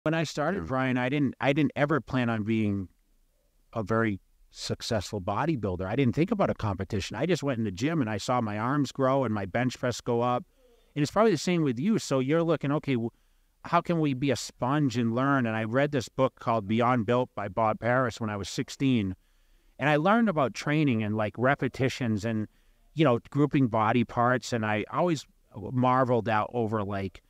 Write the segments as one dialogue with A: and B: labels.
A: When I started, Brian, I didn't ever plan on being a very successful bodybuilder. I didn't think about a competition. I just went in the gym and I saw my arms grow and my bench press go up. And it's probably the same with you. So you're looking, okay, how can we be a sponge and learn? And I read this book called Beyond Built by Bob Paris when I was 16. And I learned about training and like repetitions and, you know, grouping body parts. And I always marveled out over like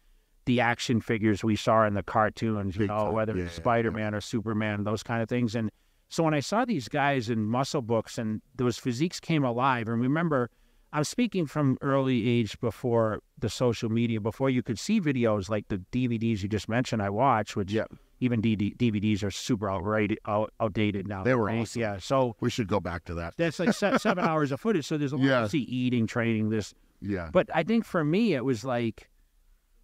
A: the action figures we saw in the cartoons, you know, whether it's Spider-Man or Superman, those kind of things. And so when I saw these guys in muscle books and those physiques came alive, and remember, I'm speaking from early age before the social media, before you could see videos like the DVDs you just mentioned I watched, which even DVDs are super outdated now.
B: They were awesome.
A: Yeah, so
B: we should go back to that.
A: That's like 7 hours of footage, so there's a lot to see, eating, training, this.
B: Yeah.
A: But I think for me, it was like,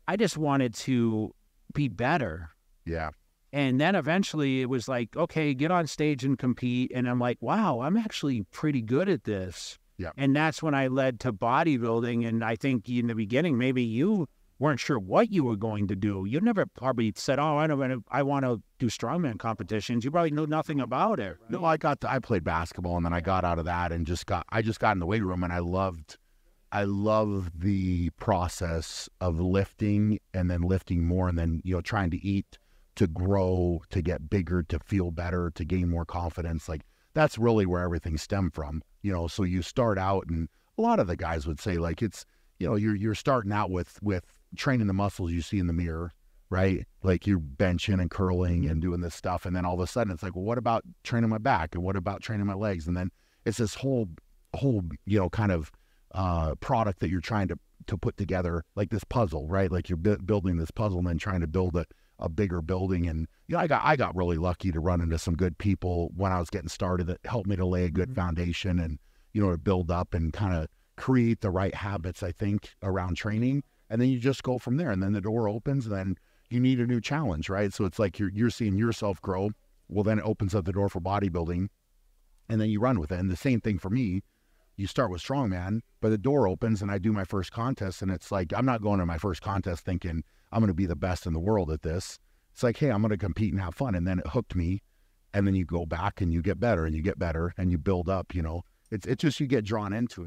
A: I just wanted to be better.
B: Yeah.
A: And then eventually it was like, okay, get on stage and compete. And I'm like, wow, I'm actually pretty good at this.
B: Yeah.
A: And that's when I led to bodybuilding. And I think in the beginning, maybe you weren't sure what you were going to do. You never probably said, oh, I want to do strongman competitions. You probably knew nothing about it.
B: Right? No, I played basketball, and then I got out of that and I just got in the weight room, and I love the process of lifting and then lifting more and then, you know, trying to eat, to grow, to get bigger, to feel better, to gain more confidence. Like, that's really where everything stemmed from, you know. So you start out, and a lot of the guys would say, like, it's, you know, you're starting out with training the muscles you see in the mirror, right? Like, you're benching and curling and doing this stuff, and then all of a sudden it's like, well, what about training my back, and what about training my legs? And then it's this whole you know, kind of product that you're trying to put together, like this puzzle, right? Like, you're building this puzzle and then trying to build a bigger building. And, you know, I got really lucky to run into some good people when I was getting started that helped me to lay a good foundation and, you know, to build up and kind of create the right habits, I think, around training. And then you just go from there, and then the door opens, and then you need a new challenge, right? So it's like you're seeing yourself grow. Well, then it opens up the door for bodybuilding, and then you run with it. And the same thing for me. You start with strongman, but the door opens and I do my first contest, and it's like, I'm not going to my first contest thinking I'm going to be the best in the world at this. It's like, hey, I'm going to compete and have fun. And then it hooked me. And then you go back and you get better and you get better and you build up, you know. It's just, you get drawn into it.